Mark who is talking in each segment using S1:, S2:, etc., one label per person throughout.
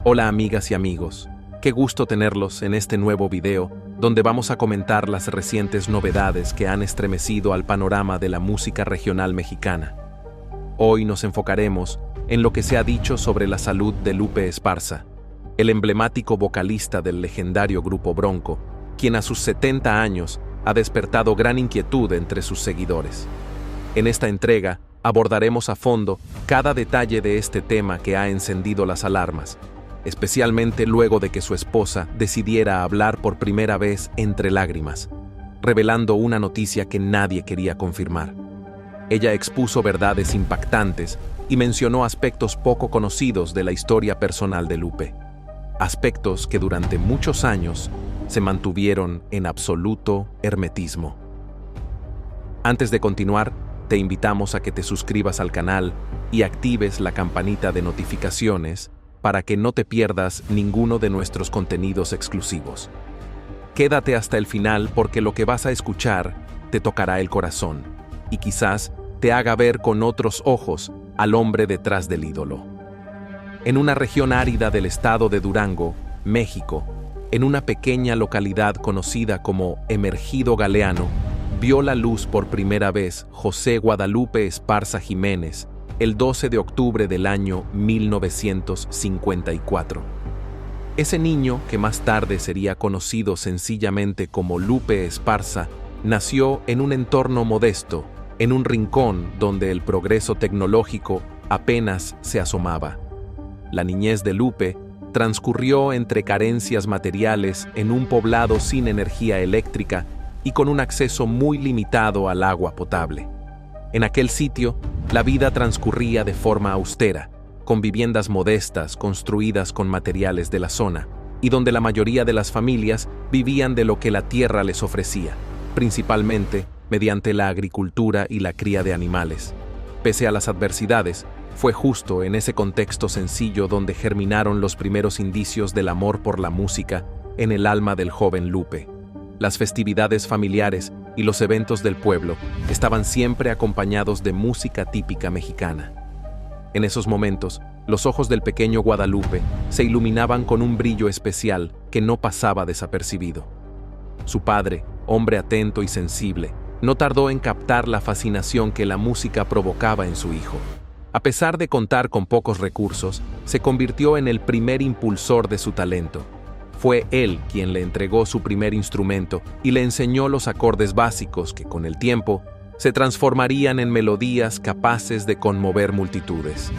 S1: Hola amigas y amigos, qué gusto tenerlos en este nuevo video donde vamos a comentar las recientes novedades que han estremecido al panorama de la música regional mexicana. Hoy nos enfocaremos en lo que se ha dicho sobre la salud de Lupe Esparza, el emblemático vocalista del legendario grupo Bronco, quien a sus 70 años ha despertado gran inquietud entre sus seguidores. En esta entrega abordaremos a fondo cada detalle de este tema que ha encendido las alarmas, especialmente luego de que su esposa decidiera hablar por primera vez entre lágrimas, revelando una noticia que nadie quería confirmar. Ella expuso verdades impactantes y mencionó aspectos poco conocidos de la historia personal de Lupe, aspectos que durante muchos años se mantuvieron en absoluto hermetismo. Antes de continuar, te invitamos a que te suscribas al canal y actives la campanita de notificaciones para que no te pierdas ninguno de nuestros contenidos exclusivos. Quédate hasta el final porque lo que vas a escuchar te tocará el corazón y quizás te haga ver con otros ojos al hombre detrás del ídolo. En una región árida del estado de Durango, México, en una pequeña localidad conocida como Emergido Galeano, vio la luz por primera vez José Guadalupe Esparza Jiménez, el 12 de octubre del año 1954. Ese niño, que más tarde sería conocido sencillamente como Lupe Esparza, nació en un entorno modesto, en un rincón donde el progreso tecnológico apenas se asomaba. La niñez de Lupe transcurrió entre carencias materiales en un poblado sin energía eléctrica y con un acceso muy limitado al agua potable. En aquel sitio, la vida transcurría de forma austera, con viviendas modestas construidas con materiales de la zona, y donde la mayoría de las familias vivían de lo que la tierra les ofrecía, principalmente mediante la agricultura y la cría de animales. Pese a las adversidades, fue justo en ese contexto sencillo donde germinaron los primeros indicios del amor por la música en el alma del joven Lupe. Las festividades familiares y los eventos del pueblo estaban siempre acompañados de música típica mexicana. En esos momentos, los ojos del pequeño Guadalupe se iluminaban con un brillo especial que no pasaba desapercibido. Su padre, hombre atento y sensible, no tardó en captar la fascinación que la música provocaba en su hijo. A pesar de contar con pocos recursos, se convirtió en el primer impulsor de su talento. Fue él quien le entregó su primer instrumento y le enseñó los acordes básicos que, con el tiempo, se transformarían en melodías capaces de conmover multitudes.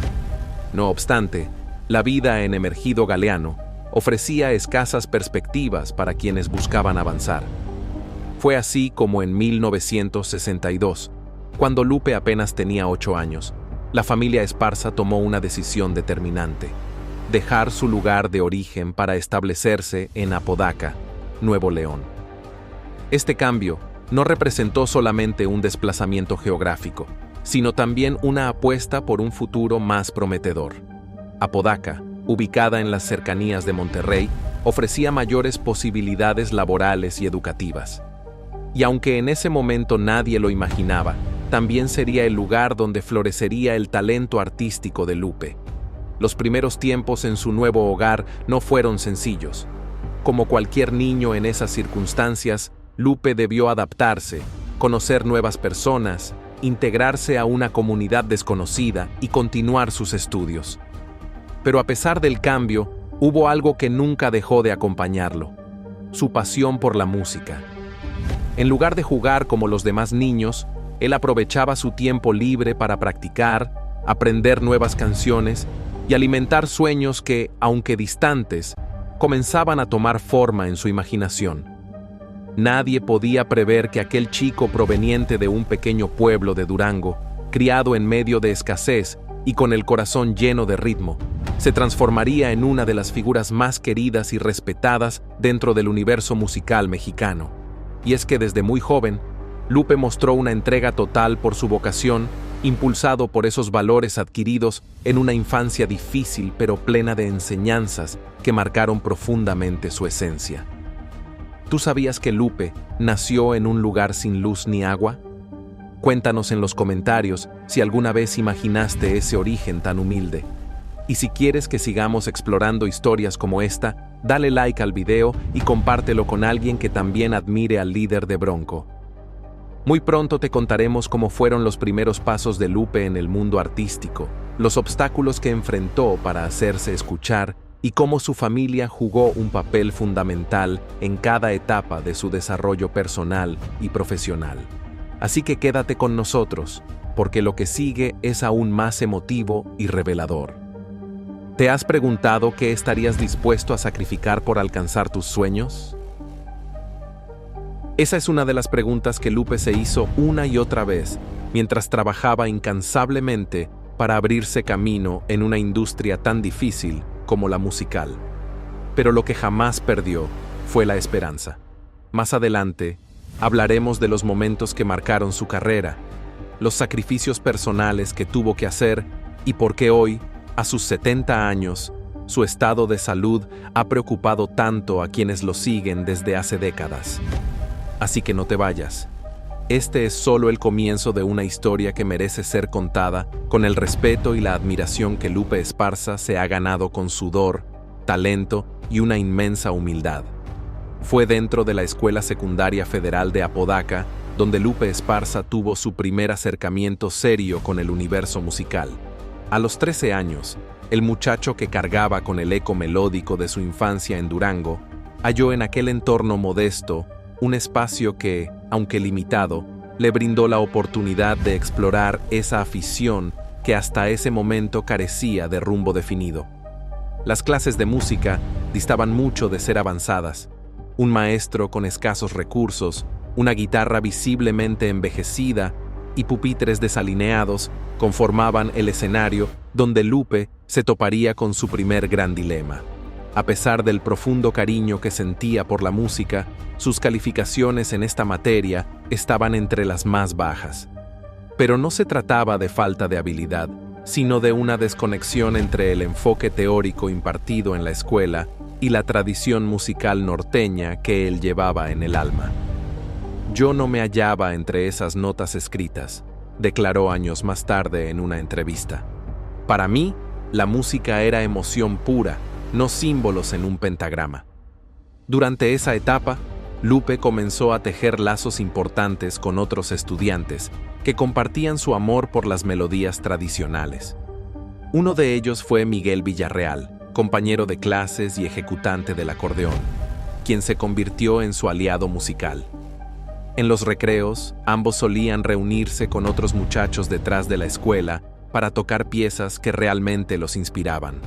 S1: No obstante, la vida en Emergido Galeano ofrecía escasas perspectivas para quienes buscaban avanzar. Fue así como en 1962, cuando Lupe apenas tenía 8 años, la familia Esparza tomó una decisión determinante: dejar su lugar de origen para establecerse en Apodaca, Nuevo León. Este cambio no representó solamente un desplazamiento geográfico, sino también una apuesta por un futuro más prometedor. Apodaca, ubicada en las cercanías de Monterrey, ofrecía mayores posibilidades laborales y educativas. Y aunque en ese momento nadie lo imaginaba, también sería el lugar donde florecería el talento artístico de Lupe. Los primeros tiempos en su nuevo hogar no fueron sencillos. Como cualquier niño en esas circunstancias, Lupe debió adaptarse, conocer nuevas personas, integrarse a una comunidad desconocida y continuar sus estudios. Pero a pesar del cambio, hubo algo que nunca dejó de acompañarlo: su pasión por la música. En lugar de jugar como los demás niños, él aprovechaba su tiempo libre para practicar, aprender nuevas canciones y alimentar sueños que, aunque distantes, comenzaban a tomar forma en su imaginación. Nadie podía prever que aquel chico proveniente de un pequeño pueblo de Durango, criado en medio de escasez y con el corazón lleno de ritmo, se transformaría en una de las figuras más queridas y respetadas dentro del universo musical mexicano. Y es que desde muy joven, Lupe mostró una entrega total por su vocación, impulsado por esos valores adquiridos en una infancia difícil pero plena de enseñanzas que marcaron profundamente su esencia. ¿Tú sabías que Lupe nació en un lugar sin luz ni agua? Cuéntanos en los comentarios si alguna vez imaginaste ese origen tan humilde. Y si quieres que sigamos explorando historias como esta, dale like al video y compártelo con alguien que también admire al líder de Bronco. Muy pronto te contaremos cómo fueron los primeros pasos de Lupe en el mundo artístico, los obstáculos que enfrentó para hacerse escuchar y cómo su familia jugó un papel fundamental en cada etapa de su desarrollo personal y profesional. Así que quédate con nosotros, porque lo que sigue es aún más emotivo y revelador. ¿Te has preguntado qué estarías dispuesto a sacrificar por alcanzar tus sueños? Esa es una de las preguntas que Lupe se hizo una y otra vez mientras trabajaba incansablemente para abrirse camino en una industria tan difícil como la musical. Pero lo que jamás perdió fue la esperanza. Más adelante, hablaremos de los momentos que marcaron su carrera, los sacrificios personales que tuvo que hacer y por qué hoy, a sus 70 años, su estado de salud ha preocupado tanto a quienes lo siguen desde hace décadas. Así que no te vayas. Este es solo el comienzo de una historia que merece ser contada con el respeto y la admiración que Lupe Esparza se ha ganado con sudor, talento y una inmensa humildad. Fue dentro de la Escuela Secundaria Federal de Apodaca donde Lupe Esparza tuvo su primer acercamiento serio con el universo musical. A los 13 años, el muchacho que cargaba con el eco melódico de su infancia en Durango, halló en aquel entorno modesto un espacio que, aunque limitado, le brindó la oportunidad de explorar esa afición que hasta ese momento carecía de rumbo definido. Las clases de música distaban mucho de ser avanzadas. Un maestro con escasos recursos, una guitarra visiblemente envejecida y pupitres desalineados conformaban el escenario donde Lupe se toparía con su primer gran dilema. A pesar del profundo cariño que sentía por la música, sus calificaciones en esta materia estaban entre las más bajas. Pero no se trataba de falta de habilidad, sino de una desconexión entre el enfoque teórico impartido en la escuela y la tradición musical norteña que él llevaba en el alma. Yo no me hallaba entre esas notas escritas, declaró años más tarde en una entrevista. Para mí, la música era emoción pura, no símbolos en un pentagrama. Durante esa etapa, Lupe comenzó a tejer lazos importantes con otros estudiantes que compartían su amor por las melodías tradicionales. Uno de ellos fue Miguel Villarreal, compañero de clases y ejecutante del acordeón, quien se convirtió en su aliado musical. En los recreos, ambos solían reunirse con otros muchachos detrás de la escuela para tocar piezas que realmente los inspiraban.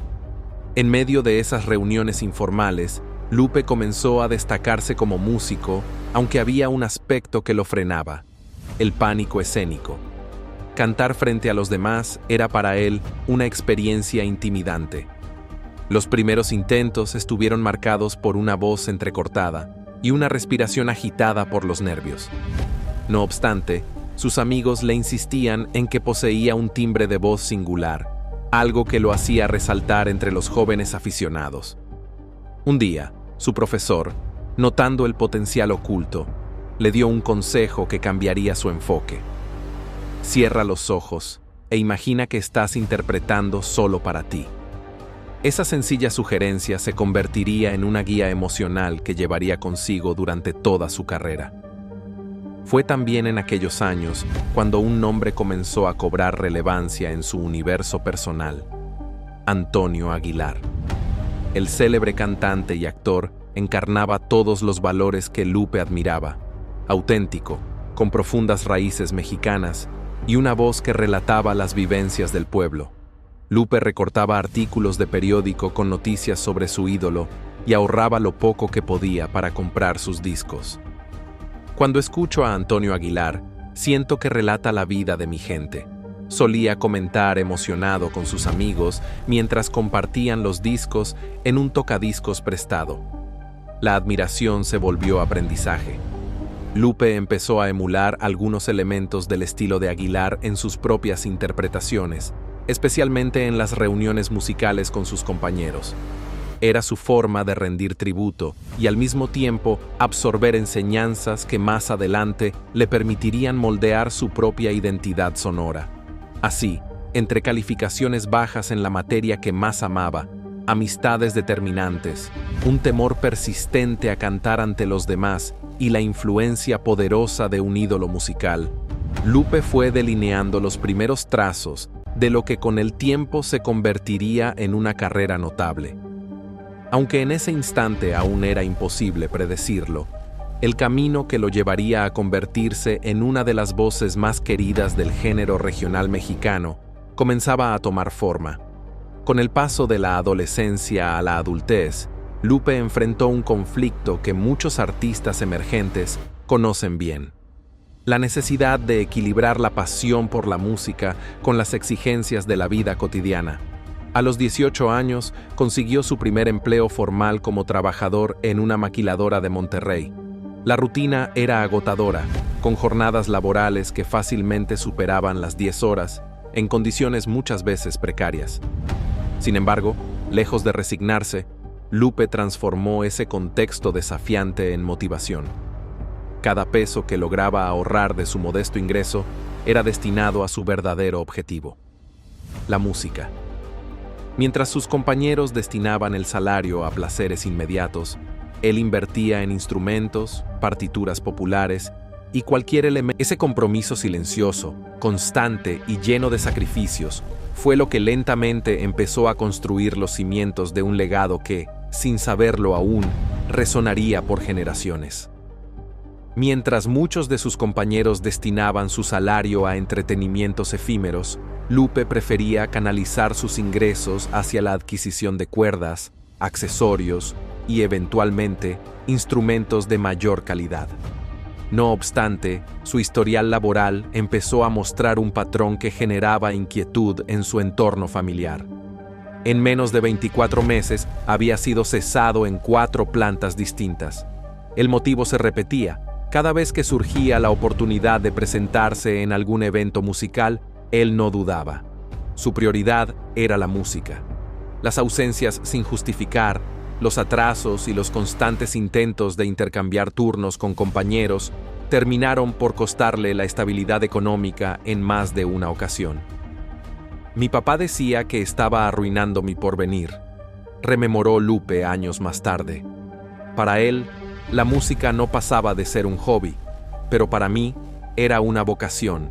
S1: En medio de esas reuniones informales, Lupe comenzó a destacarse como músico, aunque había un aspecto que lo frenaba: el pánico escénico. Cantar frente a los demás era para él una experiencia intimidante. Los primeros intentos estuvieron marcados por una voz entrecortada y una respiración agitada por los nervios. No obstante, sus amigos le insistían en que poseía un timbre de voz singular, algo que lo hacía resaltar entre los jóvenes aficionados. Un día, su profesor, notando el potencial oculto, le dio un consejo que cambiaría su enfoque. Cierra los ojos e imagina que estás interpretando solo para ti. Esa sencilla sugerencia se convertiría en una guía emocional que llevaría consigo durante toda su carrera. Fue también en aquellos años cuando un nombre comenzó a cobrar relevancia en su universo personal: Antonio Aguilar. El célebre cantante y actor encarnaba todos los valores que Lupe admiraba: auténtico, con profundas raíces mexicanas y una voz que relataba las vivencias del pueblo. Lupe recortaba artículos de periódico con noticias sobre su ídolo y ahorraba lo poco que podía para comprar sus discos. Cuando escucho a Antonio Aguilar, siento que relata la vida de mi gente, solía comentar emocionado con sus amigos mientras compartían los discos en un tocadiscos prestado. La admiración se volvió aprendizaje. Lupe empezó a emular algunos elementos del estilo de Aguilar en sus propias interpretaciones, especialmente en las reuniones musicales con sus compañeros. Era su forma de rendir tributo y al mismo tiempo absorber enseñanzas que más adelante le permitirían moldear su propia identidad sonora. Así, entre calificaciones bajas en la materia que más amaba, amistades determinantes, un temor persistente a cantar ante los demás y la influencia poderosa de un ídolo musical, Lupe fue delineando los primeros trazos de lo que con el tiempo se convertiría en una carrera notable. Aunque en ese instante aún era imposible predecirlo, el camino que lo llevaría a convertirse en una de las voces más queridas del género regional mexicano comenzaba a tomar forma. Con el paso de la adolescencia a la adultez, Lupe enfrentó un conflicto que muchos artistas emergentes conocen bien: la necesidad de equilibrar la pasión por la música con las exigencias de la vida cotidiana. A los 18 años consiguió su primer empleo formal como trabajador en una maquiladora de Monterrey. La rutina era agotadora, con jornadas laborales que fácilmente superaban las 10 horas, en condiciones muchas veces precarias. Sin embargo, lejos de resignarse, Lupe transformó ese contexto desafiante en motivación. Cada peso que lograba ahorrar de su modesto ingreso era destinado a su verdadero objetivo: la música. Mientras sus compañeros destinaban el salario a placeres inmediatos, él invertía en instrumentos, partituras populares y cualquier elemento. Ese compromiso silencioso, constante y lleno de sacrificios fue lo que lentamente empezó a construir los cimientos de un legado que, sin saberlo aún, resonaría por generaciones. Mientras muchos de sus compañeros destinaban su salario a entretenimientos efímeros, Lupe prefería canalizar sus ingresos hacia la adquisición de cuerdas, accesorios y, eventualmente, instrumentos de mayor calidad. No obstante, su historial laboral empezó a mostrar un patrón que generaba inquietud en su entorno familiar. En menos de 24 meses había sido cesado en 4 plantas distintas. El motivo se repetía: cada vez que surgía la oportunidad de presentarse en algún evento musical, él no dudaba. Su prioridad era la música. Las ausencias sin justificar, los atrasos y los constantes intentos de intercambiar turnos con compañeros terminaron por costarle la estabilidad económica en más de una ocasión. Mi papá decía que estaba arruinando mi porvenir, rememoró Lupe años más tarde. Para él, la música no pasaba de ser un hobby, pero para mí era una vocación,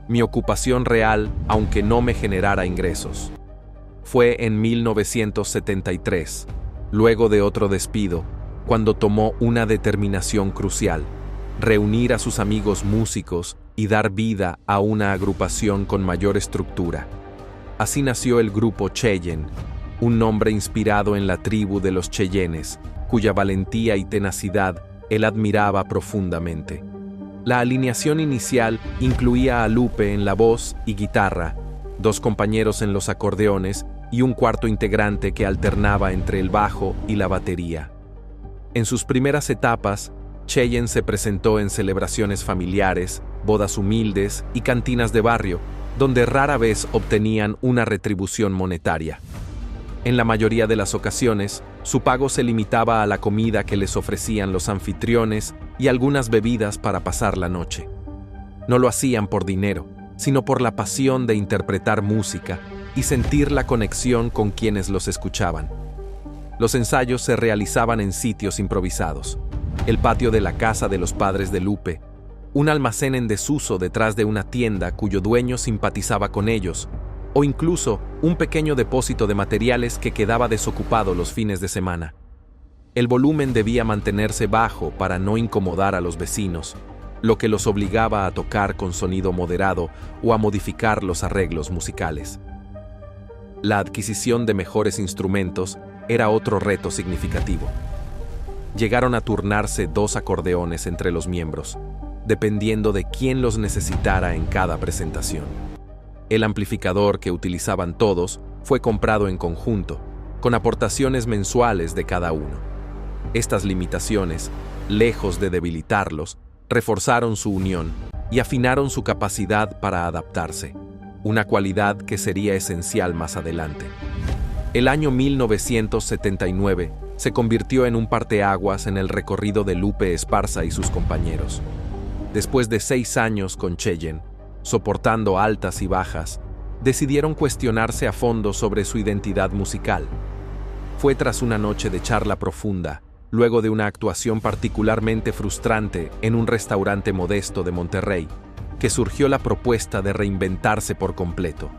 S1: mi ocupación real, aunque no me generara ingresos. Fue en 1973, luego de otro despido, cuando tomó una determinación crucial: reunir a sus amigos músicos y dar vida a una agrupación con mayor estructura. Así nació el grupo Cheyenne, un nombre inspirado en la tribu de los Cheyennes, cuya valentía y tenacidad él admiraba profundamente. La alineación inicial incluía a Lupe en la voz y guitarra, 2 compañeros en los acordeones y un cuarto integrante que alternaba entre el bajo y la batería. En sus primeras etapas, Cheyenne se presentó en celebraciones familiares, bodas humildes y cantinas de barrio, donde rara vez obtenían una retribución monetaria. En la mayoría de las ocasiones, su pago se limitaba a la comida que les ofrecían los anfitriones y algunas bebidas para pasar la noche. No lo hacían por dinero, sino por la pasión de interpretar música y sentir la conexión con quienes los escuchaban. Los ensayos se realizaban en sitios improvisados: el patio de la casa de los padres de Lupe, un almacén en desuso detrás de una tienda cuyo dueño simpatizaba con ellos, o incluso un pequeño depósito de materiales que quedaba desocupado los fines de semana. El volumen debía mantenerse bajo para no incomodar a los vecinos, lo que los obligaba a tocar con sonido moderado o a modificar los arreglos musicales. La adquisición de mejores instrumentos era otro reto significativo. Llegaron a turnarse 2 acordeones entre los miembros, dependiendo de quién los necesitara en cada presentación. El amplificador que utilizaban todos fue comprado en conjunto, con aportaciones mensuales de cada uno. Estas limitaciones, lejos de debilitarlos, reforzaron su unión y afinaron su capacidad para adaptarse, una cualidad que sería esencial más adelante. El año 1979 se convirtió en un parteaguas en el recorrido de Lupe Esparza y sus compañeros. Después de 6 años con Cheyenne, soportando altas y bajas, decidieron cuestionarse a fondo sobre su identidad musical. Fue tras una noche de charla profunda, luego de una actuación particularmente frustrante en un restaurante modesto de Monterrey, que surgió la propuesta de reinventarse por completo.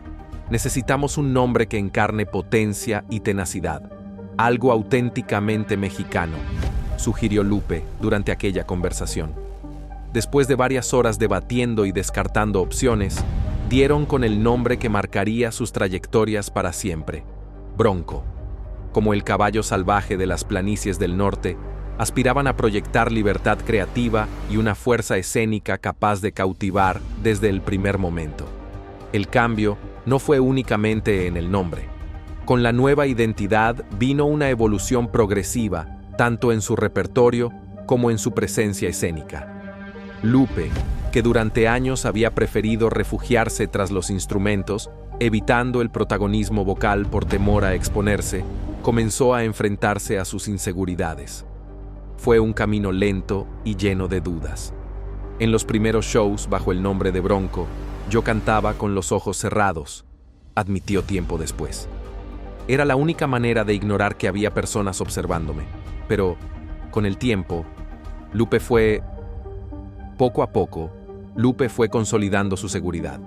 S1: Necesitamos un nombre que encarne potencia y tenacidad, algo auténticamente mexicano, sugirió Lupe durante aquella conversación. Después de varias horas debatiendo y descartando opciones, dieron con el nombre que marcaría sus trayectorias para siempre: Bronco. Como el caballo salvaje de las planicies del norte, aspiraban a proyectar libertad creativa y una fuerza escénica capaz de cautivar desde el primer momento. El cambio no fue únicamente en el nombre. Con la nueva identidad vino una evolución progresiva, tanto en su repertorio como en su presencia escénica. Lupe, que durante años había preferido refugiarse tras los instrumentos, evitando el protagonismo vocal por temor a exponerse, comenzó a enfrentarse a sus inseguridades. Fue un camino lento y lleno de dudas. En los primeros shows bajo el nombre de Bronco, yo cantaba con los ojos cerrados, admitió tiempo después. Era la única manera de ignorar que había personas observándome. Pero, con el tiempo, poco a poco, Lupe fue consolidando su seguridad.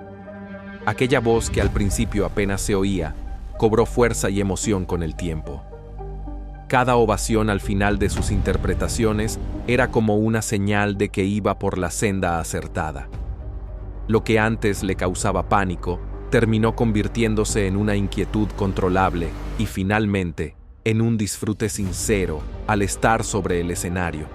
S1: Aquella voz que al principio apenas se oía, cobró fuerza y emoción con el tiempo. Cada ovación al final de sus interpretaciones era como una señal de que iba por la senda acertada. Lo que antes le causaba pánico, terminó convirtiéndose en una inquietud controlable y finalmente en un disfrute sincero al estar sobre el escenario.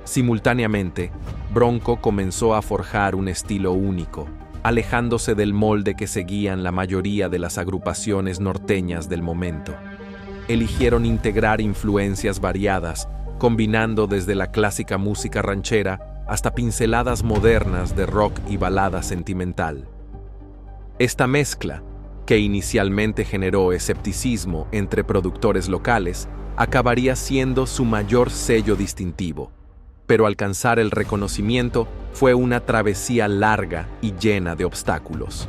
S1: Simultáneamente, Bronco comenzó a forjar un estilo único, alejándose del molde que seguían la mayoría de las agrupaciones norteñas del momento. Eligieron integrar influencias variadas, combinando desde la clásica música ranchera hasta pinceladas modernas de rock y balada sentimental. Esta mezcla, que inicialmente generó escepticismo entre productores locales, acabaría siendo su mayor sello distintivo. Pero alcanzar el reconocimiento fue una travesía larga y llena de obstáculos.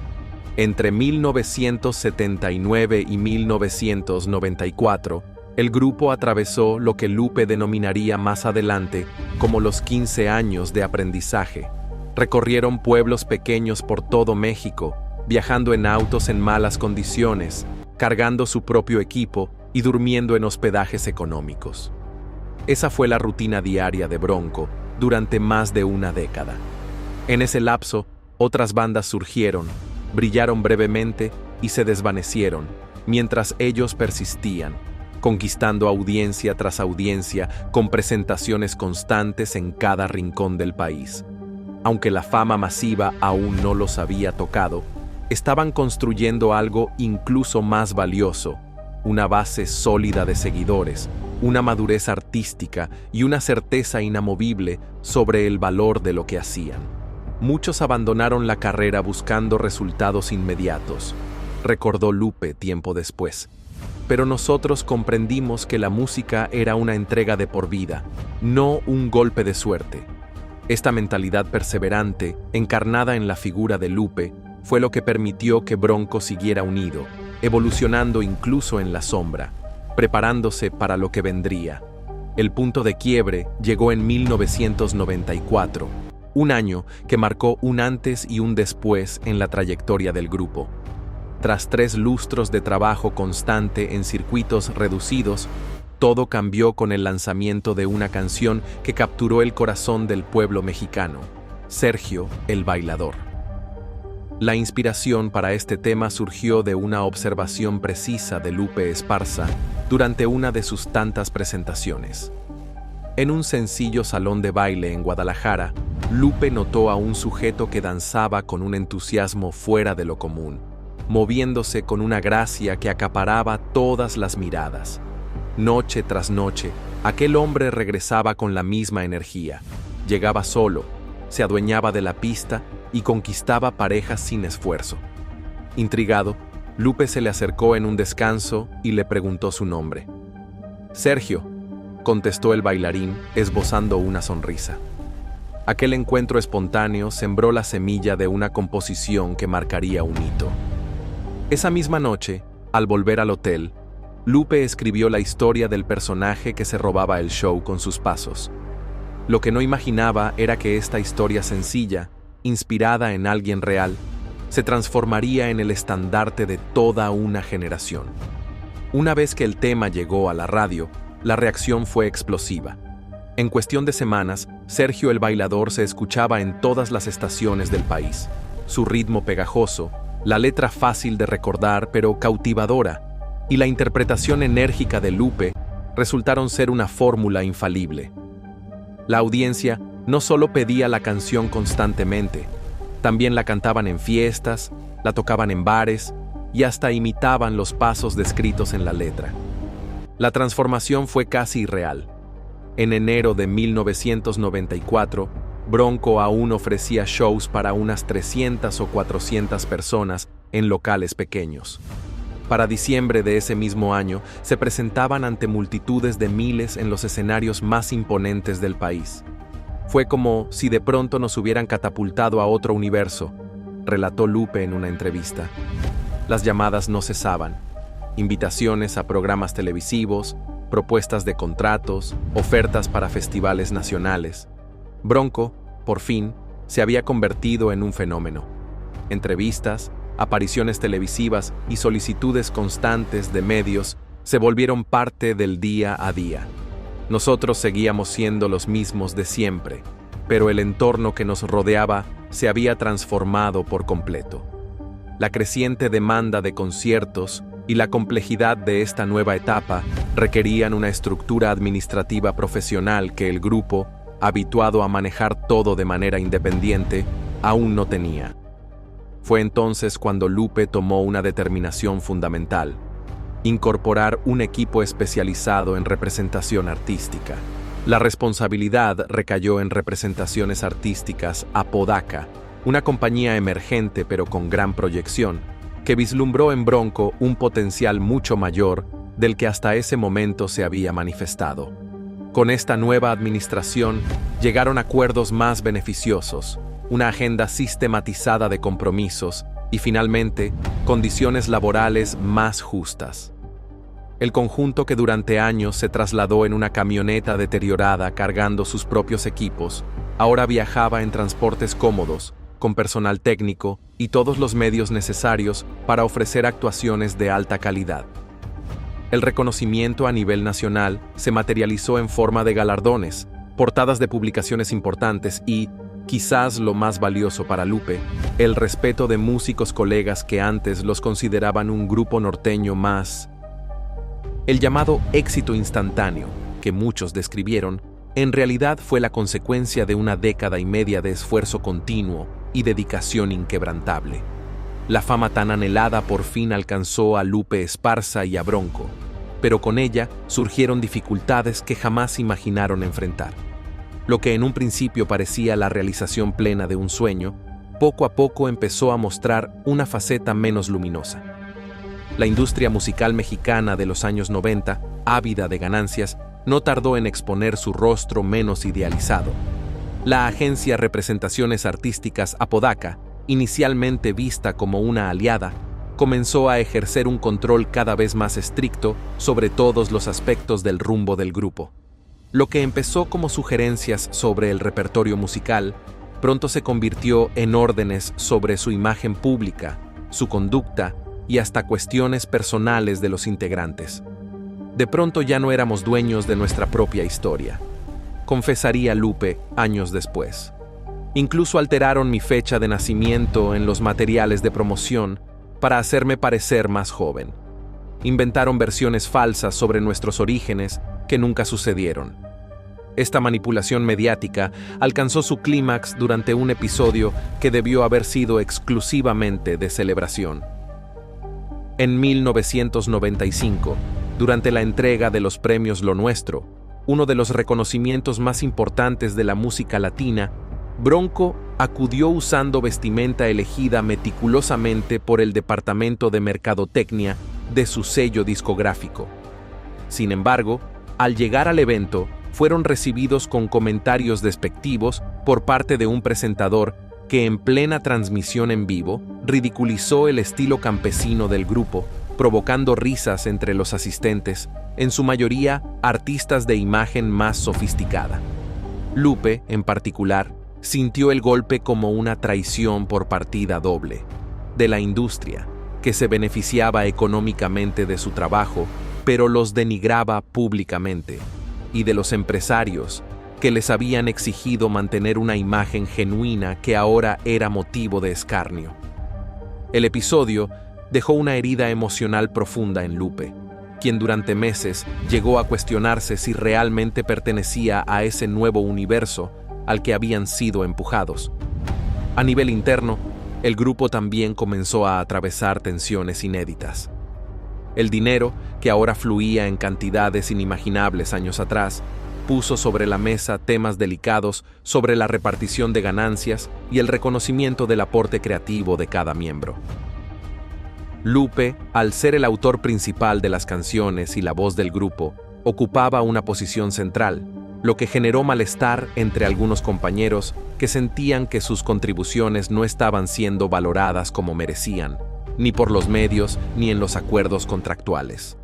S1: Entre 1979 y 1994, el grupo atravesó lo que Lupe denominaría más adelante como los 15 años de aprendizaje. Recorrieron pueblos pequeños por todo México, viajando en autos en malas condiciones, cargando su propio equipo y durmiendo en hospedajes económicos. Esa fue la rutina diaria de Bronco durante más de una década. En ese lapso, otras bandas surgieron, brillaron brevemente y se desvanecieron, mientras ellos persistían, conquistando audiencia tras audiencia con presentaciones constantes en cada rincón del país. Aunque la fama masiva aún no los había tocado, estaban construyendo algo incluso más valioso: una base sólida de seguidores, una madurez artística y una certeza inamovible sobre el valor de lo que hacían. Muchos abandonaron la carrera buscando resultados inmediatos, recordó Lupe tiempo después. Pero nosotros comprendimos que la música era una entrega de por vida, no un golpe de suerte. Esta mentalidad perseverante, encarnada en la figura de Lupe, fue lo que permitió que Bronco siguiera unido, evolucionando incluso en la sombra, preparándose para lo que vendría. El punto de quiebre llegó en 1994, un año que marcó un antes y un después en la trayectoria del grupo. Tras 3 lustros de trabajo constante en circuitos reducidos, todo cambió con el lanzamiento de una canción que capturó el corazón del pueblo mexicano: Sergio, el bailador. La inspiración para este tema surgió de una observación precisa de Lupe Esparza durante una de sus tantas presentaciones. En un sencillo salón de baile en Guadalajara, Lupe notó a un sujeto que danzaba con un entusiasmo fuera de lo común, moviéndose con una gracia que acaparaba todas las miradas. Noche tras noche, aquel hombre regresaba con la misma energía. Llegaba solo, se adueñaba de la pista y conquistaba parejas sin esfuerzo. Intrigado, Lupe se le acercó en un descanso y le preguntó su nombre. «Sergio», contestó el bailarín, esbozando una sonrisa. Aquel encuentro espontáneo sembró la semilla de una composición que marcaría un hito. Esa misma noche, al volver al hotel, Lupe escribió la historia del personaje que se robaba el show con sus pasos. Lo que no imaginaba era que esta historia sencilla, inspirada en alguien real, se transformaría en el estandarte de toda una generación. Una vez que el tema llegó a la radio, la reacción fue explosiva. En cuestión de semanas, Sergio el Bailador se escuchaba en todas las estaciones del país. Su ritmo pegajoso, la letra fácil de recordar pero cautivadora, y la interpretación enérgica de Lupe resultaron ser una fórmula infalible. La audiencia no solo pedía la canción constantemente, también la cantaban en fiestas, la tocaban en bares y hasta imitaban los pasos descritos en la letra. La transformación fue casi irreal. En enero de 1994, Bronco aún ofrecía shows para unas 300 o 400 personas en locales pequeños. Para diciembre de ese mismo año, se presentaban ante multitudes de miles en los escenarios más imponentes del país. Fue como si de pronto nos hubieran catapultado a otro universo, relató Lupe en una entrevista. Las llamadas no cesaban. Invitaciones a programas televisivos, propuestas de contratos, ofertas para festivales nacionales. Bronco, por fin, se había convertido en un fenómeno. Entrevistas, apariciones televisivas y solicitudes constantes de medios se volvieron parte del día a día. Nosotros seguíamos siendo los mismos de siempre, pero el entorno que nos rodeaba se había transformado por completo. La creciente demanda de conciertos y la complejidad de esta nueva etapa requerían una estructura administrativa profesional que el grupo, habituado a manejar todo de manera independiente, aún no tenía. Fue entonces cuando Lupe tomó una determinación fundamental: incorporar un equipo especializado en representación artística. La responsabilidad recayó en Representaciones Artísticas Apodaca, una compañía emergente pero con gran proyección, que vislumbró en Bronco un potencial mucho mayor del que hasta ese momento se había manifestado. Con esta nueva administración llegaron acuerdos más beneficiosos, una agenda sistematizada de compromisos y, finalmente, condiciones laborales más justas. El conjunto, que durante años se trasladó en una camioneta deteriorada cargando sus propios equipos, ahora viajaba en transportes cómodos, con personal técnico y todos los medios necesarios para ofrecer actuaciones de alta calidad. El reconocimiento a nivel nacional se materializó en forma de galardones, portadas de publicaciones importantes y, quizás lo más valioso para Lupe, el respeto de músicos colegas que antes los consideraban un grupo norteño más. El llamado éxito instantáneo, que muchos describieron, en realidad fue la consecuencia de una década y media de esfuerzo continuo y dedicación inquebrantable. La fama tan anhelada por fin alcanzó a Lupe Esparza y a Bronco, pero con ella surgieron dificultades que jamás imaginaron enfrentar. Lo que en un principio parecía la realización plena de un sueño, poco a poco empezó a mostrar una faceta menos luminosa. La industria musical mexicana de los años 90, ávida de ganancias, no tardó en exponer su rostro menos idealizado. La agencia Representaciones Artísticas Apodaca, inicialmente vista como una aliada, comenzó a ejercer un control cada vez más estricto sobre todos los aspectos del rumbo del grupo. Lo que empezó como sugerencias sobre el repertorio musical, pronto se convirtió en órdenes sobre su imagen pública, su conducta y hasta cuestiones personales de los integrantes. De pronto ya no éramos dueños de nuestra propia historia, confesaría Lupe años después. Incluso alteraron mi fecha de nacimiento en los materiales de promoción para hacerme parecer más joven. Inventaron versiones falsas sobre nuestros orígenes que nunca sucedieron. Esta manipulación mediática alcanzó su clímax durante un episodio que debió haber sido exclusivamente de celebración. En 1995, durante la entrega de los premios Lo Nuestro, uno de los reconocimientos más importantes de la música latina, Bronco acudió usando vestimenta elegida meticulosamente por el departamento de mercadotecnia de su sello discográfico. Sin embargo, al llegar al evento, fueron recibidos con comentarios despectivos por parte de un presentador que en plena transmisión en vivo ridiculizó el estilo campesino del grupo, provocando risas entre los asistentes, en su mayoría artistas de imagen más sofisticada. Lupe, en particular, sintió el golpe como una traición por partida doble, de la industria, que se beneficiaba económicamente de su trabajo, pero los denigraba públicamente, y de los empresarios, que les habían exigido mantener una imagen genuina que ahora era motivo de escarnio. El episodio dejó una herida emocional profunda en Lupe, quien durante meses llegó a cuestionarse si realmente pertenecía a ese nuevo universo al que habían sido empujados. A nivel interno, el grupo también comenzó a atravesar tensiones inéditas. El dinero, que ahora fluía en cantidades inimaginables años atrás, puso sobre la mesa temas delicados sobre la repartición de ganancias y el reconocimiento del aporte creativo de cada miembro. Lupe, al ser el autor principal de las canciones y la voz del grupo, ocupaba una posición central, lo que generó malestar entre algunos compañeros que sentían que sus contribuciones no estaban siendo valoradas como merecían, ni por los medios ni en los acuerdos contractuales.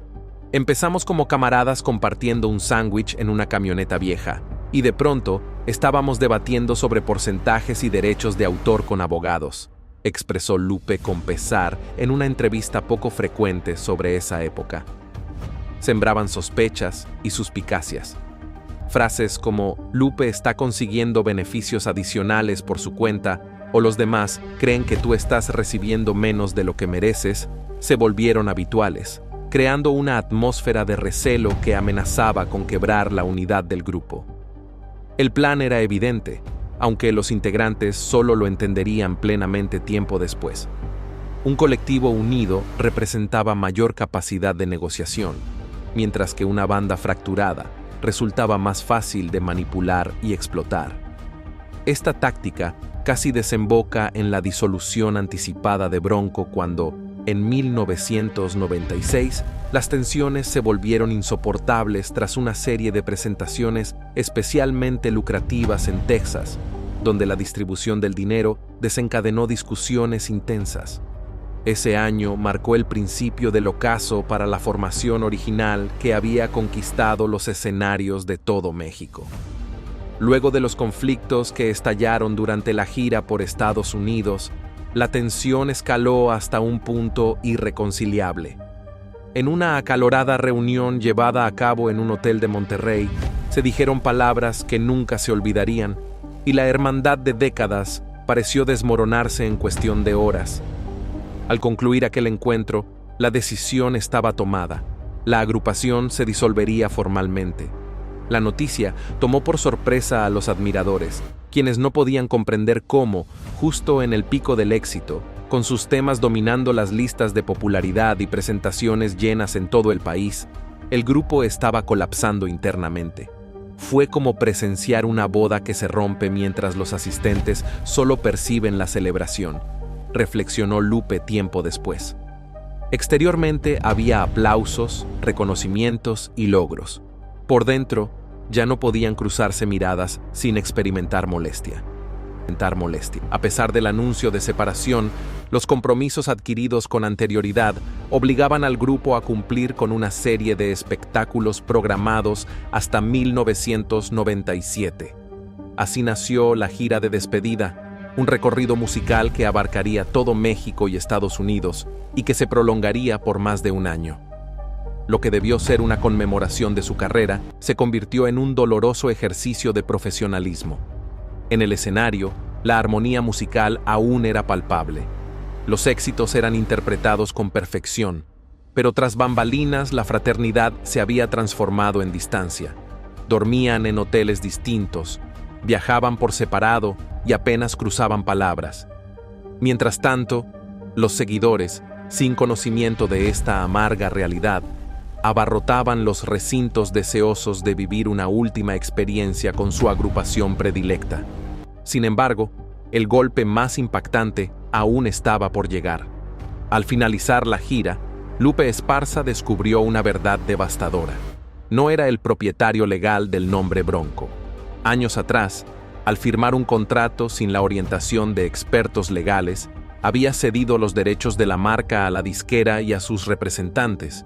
S1: Empezamos como camaradas compartiendo un sándwich en una camioneta vieja, y de pronto estábamos debatiendo sobre porcentajes y derechos de autor con abogados, expresó Lupe con pesar en una entrevista poco frecuente sobre esa época. Sembraban sospechas y suspicacias. Frases como «Lupe está consiguiendo beneficios adicionales por su cuenta» o «los demás creen que tú estás recibiendo menos de lo que mereces» se volvieron habituales, creando una atmósfera de recelo que amenazaba con quebrar la unidad del grupo. El plan era evidente, aunque los integrantes solo lo entenderían plenamente tiempo después. Un colectivo unido representaba mayor capacidad de negociación, mientras que una banda fracturada resultaba más fácil de manipular y explotar. Esta táctica casi desemboca en la disolución anticipada de Bronco cuando, en 1996, las tensiones se volvieron insoportables tras una serie de presentaciones especialmente lucrativas en Texas, donde la distribución del dinero desencadenó discusiones intensas. Ese año marcó el principio del ocaso para la formación original que había conquistado los escenarios de todo México. Luego de los conflictos que estallaron durante la gira por Estados Unidos, la tensión escaló hasta un punto irreconciliable. En una acalorada reunión llevada a cabo en un hotel de Monterrey, se dijeron palabras que nunca se olvidarían, y la hermandad de décadas pareció desmoronarse en cuestión de horas. Al concluir aquel encuentro, la decisión estaba tomada. La agrupación se disolvería formalmente. La noticia tomó por sorpresa a los admiradores, quienes no podían comprender cómo, justo en el pico del éxito, con sus temas dominando las listas de popularidad y presentaciones llenas en todo el país, el grupo estaba colapsando internamente. Fue como presenciar una boda que se rompe mientras los asistentes solo perciben la celebración, reflexionó Lupe tiempo después. Exteriormente había aplausos, reconocimientos y logros. Por dentro, ya no podían cruzarse miradas sin experimentar molestia. A pesar del anuncio de separación, los compromisos adquiridos con anterioridad obligaban al grupo a cumplir con una serie de espectáculos programados hasta 1997. Así nació la gira de despedida, un recorrido musical que abarcaría todo México y Estados Unidos y que se prolongaría por más de un año. Lo que debió ser una conmemoración de su carrera se convirtió en un doloroso ejercicio de profesionalismo. En el escenario, la armonía musical aún era palpable. Los éxitos eran interpretados con perfección, pero tras bambalinas la fraternidad se había transformado en distancia. Dormían en hoteles distintos, viajaban por separado y apenas cruzaban palabras. Mientras tanto, los seguidores, sin conocimiento de esta amarga realidad, abarrotaban los recintos deseosos de vivir una última experiencia con su agrupación predilecta. Sin embargo, el golpe más impactante aún estaba por llegar. Al finalizar la gira, Lupe Esparza descubrió una verdad devastadora. No era el propietario legal del nombre Bronco. Años atrás, Al firmar un contrato sin la orientación de expertos legales, había cedido los derechos de la marca a la disquera y a sus representantes.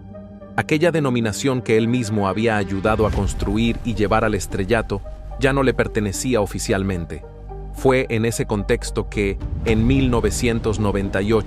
S1: Aquella denominación que él mismo había ayudado a construir y llevar al estrellato ya no le pertenecía oficialmente. Fue en ese contexto que, en 1998,